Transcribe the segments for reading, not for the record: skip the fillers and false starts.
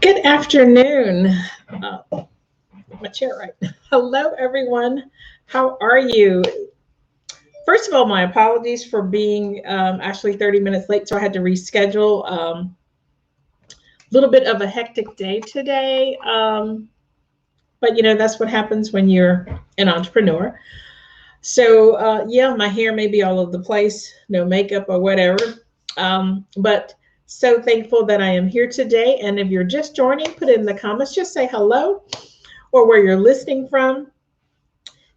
Good afternoon. Put my chair right. Hello, everyone. How are you? First of all, my apologies for being actually 30 minutes late, so I had to reschedule. A little bit of a hectic day today, but that's what happens when you're an entrepreneur. So yeah, my hair may be all over the place, no makeup or whatever, but so thankful that I am here today. And if you're just joining, put it in the comments, just say hello or where you're listening from.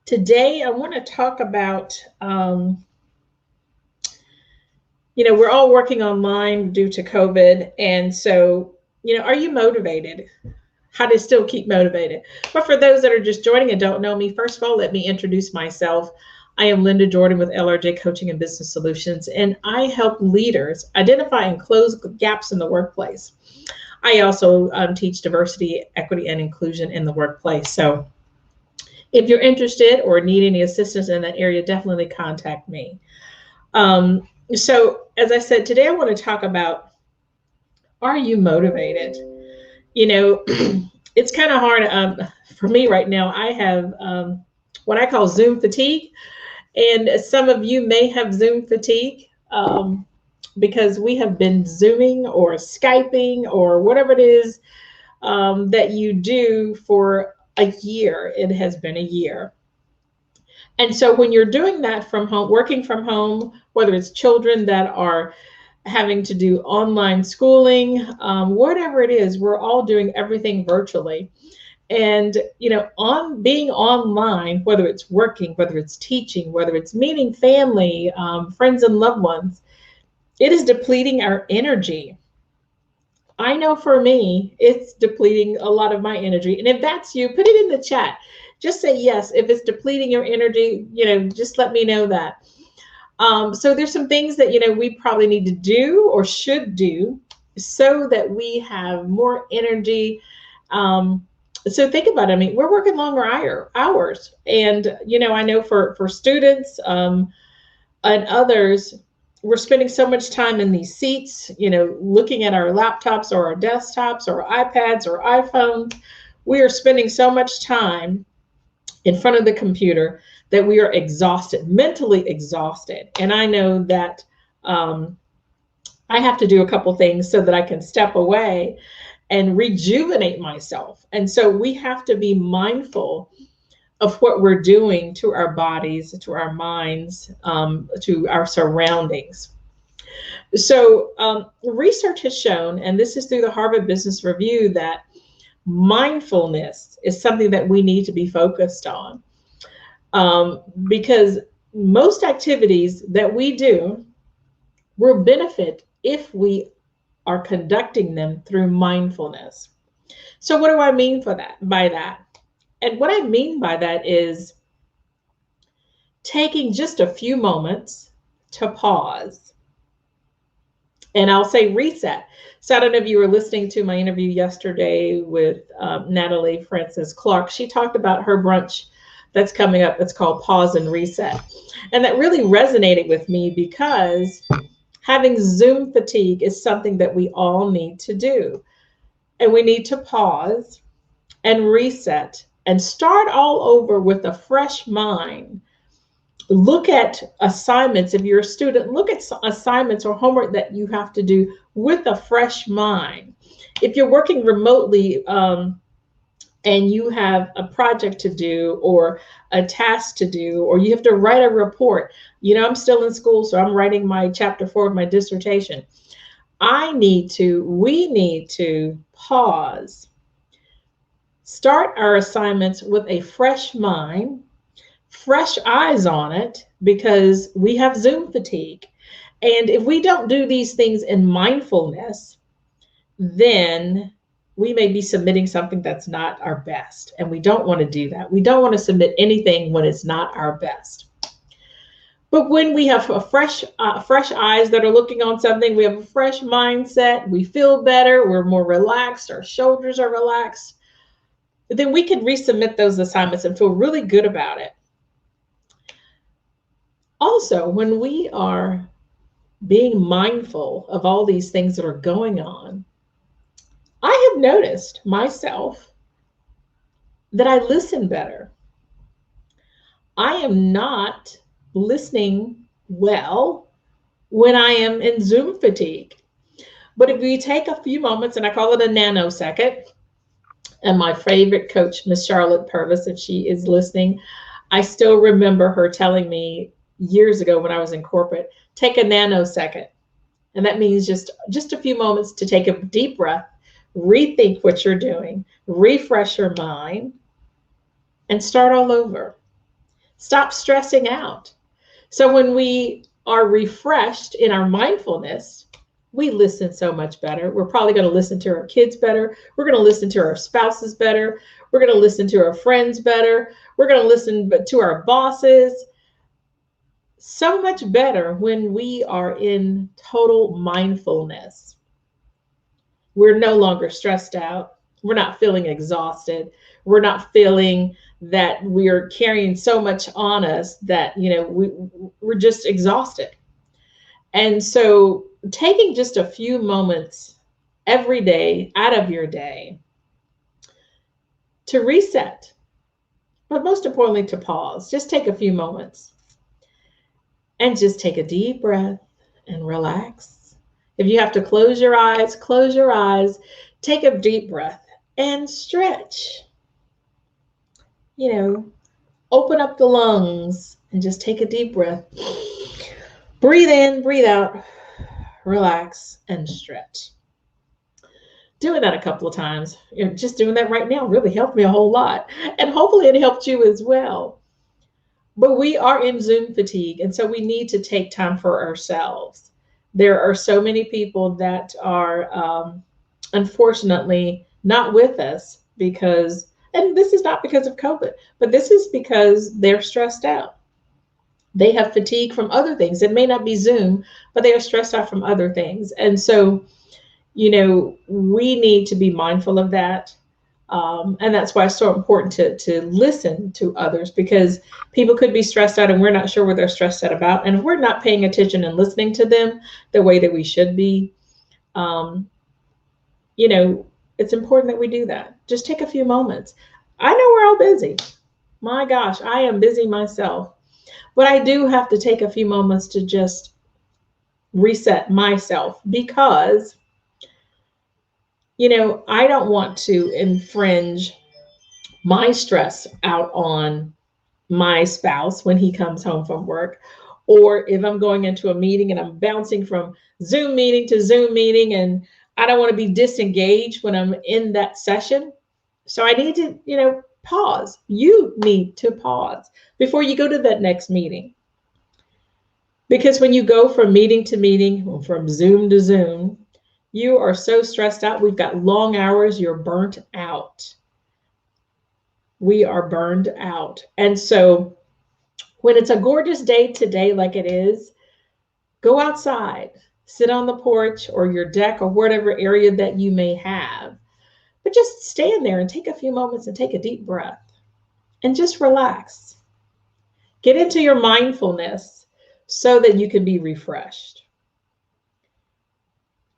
Today, I want to talk about, we're all working online due to COVID. And so, are you motivated? How to still keep motivated? But for those that are just joining and don't know me, first of all, let me introduce myself. I am Linda Jordan with LRJ Coaching and Business Solutions, and I help leaders identify and close gaps in the workplace. I also teach diversity, equity, and inclusion in the workplace. So if you're interested or need any assistance in that area, definitely contact me. So as I said, today I want to talk about, are you motivated? It's kind of hard for me right now. I have what I call Zoom fatigue. And some of you may have Zoom fatigue because we have been Zooming or Skyping or whatever it is that you do for a year. It has been a year. And so when you're doing that from home, working from home, whether it's children that are having to do online schooling, whatever it is, we're all doing everything virtually. And, on being online, whether it's working, whether it's teaching, whether it's meeting family, friends and loved ones, it is depleting our energy. I know for me, it's depleting a lot of my energy. And if that's you, put it in the chat. Just say yes. If it's depleting your energy, just let me know that. So there's some things that, we probably need to do or should do so that we have more energy. So think about it. I mean, we're working longer hours. And, I know for students and others, we're spending so much time in these seats, looking at our laptops or our desktops or iPads or iPhones. We are spending so much time in front of the computer that we are exhausted, mentally exhausted. And I know that I have to do a couple things so that I can step away and rejuvenate myself. And so we have to be mindful of what we're doing to our bodies, to our minds, to our surroundings. So research has shown, and this is through the Harvard Business Review, that mindfulness is something that we need to be focused on because most activities that we do will benefit if we are conducting them through mindfulness. So what do I mean by that? And what I mean by that is taking just a few moments to pause. And I'll say reset. So I don't know if you were listening to my interview yesterday with Natalie Francis Clark. She talked about her brunch that's coming up. It's called Pause and Reset. And that really resonated with me because having Zoom fatigue is something that we all need to do. And we need to pause and reset and start all over with a fresh mind. Look at assignments. If you're a student, look at assignments or homework that you have to do with a fresh mind. If you're working remotely and you have a project to do or a task to do, or you have to write a report, I'm still in school, so I'm writing my chapter 4 of my dissertation. We need to pause, start our assignments with a fresh mind, fresh eyes on it, because we have Zoom fatigue. And if we don't do these things in mindfulness, then we may be submitting something that's not our best. And we don't want to do that. We don't want to submit anything when it's not our best. But when we have fresh eyes that are looking on something, we have a fresh mindset, we feel better, we're more relaxed, our shoulders are relaxed, then we can resubmit those assignments and feel really good about it. Also, when we are being mindful of all these things that are going on, I have noticed myself that I listen better. I am not listening well when I am in Zoom fatigue. But if we take a few moments, and I call it a nanosecond, and my favorite coach, Miss Charlotte Purvis, if she is listening, I still remember her telling me years ago when I was in corporate, take a nanosecond. And that means just a few moments to take a deep breath, rethink what you're doing, refresh your mind, and start all over. Stop stressing out. So when we are refreshed in our mindfulness, we listen so much better. We're probably going to listen to our kids better. We're going to listen to our spouses better. We're going to listen to our friends better. We're going to listen to our bosses. So much better when we are in total mindfulness. We're no longer stressed out. We're not feeling exhausted. We're not feeling that we're carrying so much on us that, we're just exhausted. And so taking just a few moments every day out of your day to reset, but most importantly, to pause, just take a few moments and just take a deep breath and relax. If you have to close your eyes, take a deep breath and stretch. Open up the lungs and just take a deep breath. Breathe in, breathe out, relax, and stretch. Doing that a couple of times, just doing that right now really helped me a whole lot. And hopefully it helped you as well. But we are in Zoom fatigue, and so we need to take time for ourselves. There are so many people that are unfortunately not with us because, and this is not because of COVID, but this is because they're stressed out. They have fatigue from other things. It may not be Zoom, but they are stressed out from other things. And so, we need to be mindful of that. And that's why it's so important to listen to others, because people could be stressed out and we're not sure what they're stressed out about. And if we're not paying attention and listening to them the way that we should be, um, it's important that we do that. Just take a few moments. I know we're all busy. My gosh, I am busy myself. But I do have to take a few moments to just reset myself because, I don't want to infringe my stress out on my spouse when he comes home from work, or if I'm going into a meeting and I'm bouncing from Zoom meeting to Zoom meeting, and I don't want to be disengaged when I'm in that session. So I need to, pause. You need to pause before you go to that next meeting. Because when you go from meeting to meeting, from Zoom to Zoom, you are so stressed out. We've got long hours. You're burnt out. We are burned out. And so when it's a gorgeous day today, like it is, go outside, sit on the porch or your deck or whatever area that you may have. But just stand there and take a few moments and take a deep breath and just relax. Get into your mindfulness so that you can be refreshed.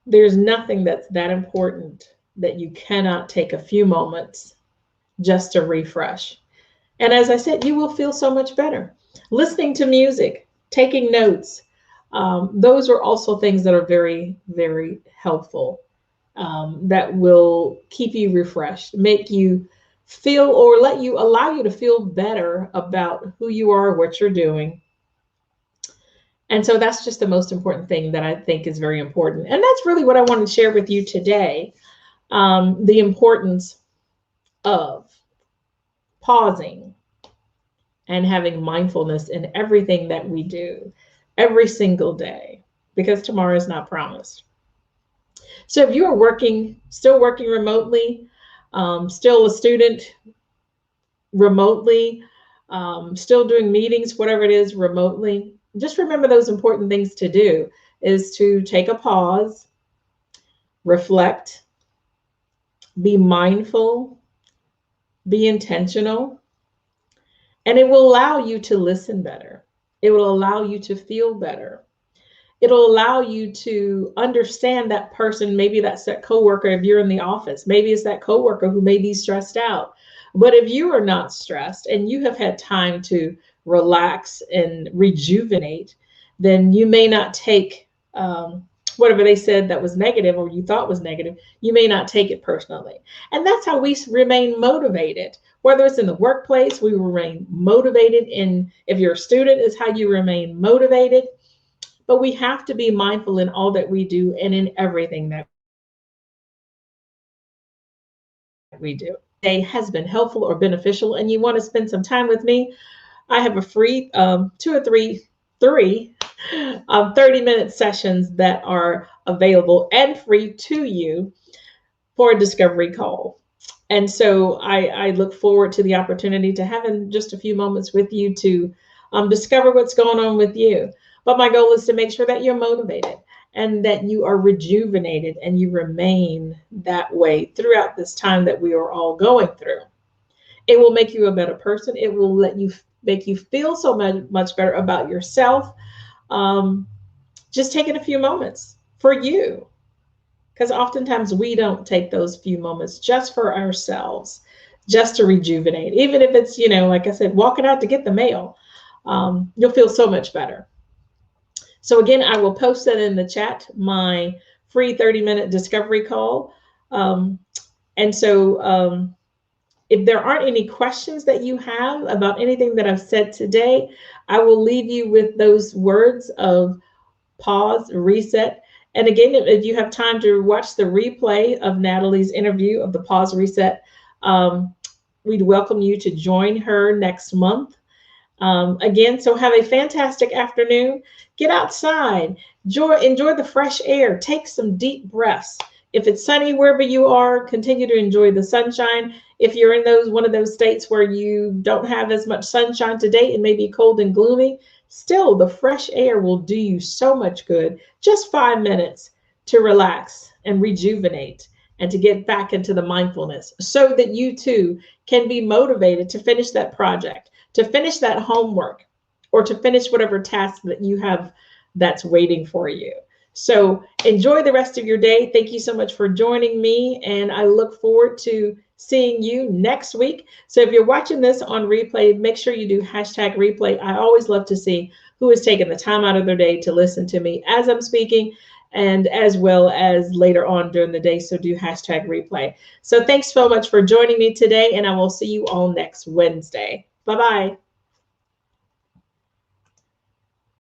There's nothing that's that important that you cannot take a few moments just to refresh. And as I said, you will feel so much better. Listening to music, taking notes, those are also things that are very, very helpful, that will keep you refreshed, make you feel, or allow you to feel better about who you are, what you're doing. And so that's just the most important thing that I think is very important. And that's really what I want to share with you today. The importance of pausing and having mindfulness in everything that we do every single day, because tomorrow is not promised. So if you are still working remotely, still a student remotely, still doing meetings, whatever it is remotely, just remember those important things to do is to take a pause, reflect, be mindful, be intentional, and it will allow you to listen better. It will allow you to feel better. It'll allow you to understand that person. Maybe that's that coworker if you're in the office. Maybe it's that coworker who may be stressed out. But if you are not stressed and you have had time to relax and rejuvenate, then you may not take whatever they said that was negative or you thought was negative, you may not take it personally. And that's how we remain motivated. Whether it's in the workplace, we remain motivated. And if you're a student, is how you remain motivated. But we have to be mindful in all that we do and in everything that we do. Today has been helpful or beneficial, and you want to spend some time with me, I have a free two or three 30-minute sessions that are available and free to you for a discovery call. And so I look forward to the opportunity to having just a few moments with you to discover what's going on with you. But my goal is to make sure that you're motivated and that you are rejuvenated and you remain that way throughout this time that we are all going through. It will make you a better person. It will make you feel so much better about yourself. Just taking a few moments for you, because oftentimes we don't take those few moments just for ourselves, just to rejuvenate. Even if it's, like I said, walking out to get the mail, you'll feel so much better. So again, I will post that in the chat, my free 30-minute discovery call. And so if there aren't any questions that you have about anything that I've said today, I will leave you with those words of pause, reset. And again, if you have time to watch the replay of Natalie's interview of the pause, reset, we'd welcome you to join her next month. Again, so have a fantastic afternoon. Get outside, enjoy the fresh air, take some deep breaths. If it's sunny wherever you are, continue to enjoy the sunshine. If you're in one of those states where you don't have as much sunshine today, it may be cold and gloomy, still the fresh air will do you so much good. Just 5 minutes to relax and rejuvenate and to get back into the mindfulness so that you too can be motivated to finish that project, to finish that homework, or to finish whatever task that you have that's waiting for you. So enjoy the rest of your day. Thank you so much for joining me, and I look forward to seeing you next week. So if you're watching this on replay, make sure you do #replay. I always love to see who is taking the time out of their day to listen to me as I'm speaking, and as well as later on during the day. So do #replay. So thanks so much for joining me today, and I will see you all next Wednesday. Bye-bye.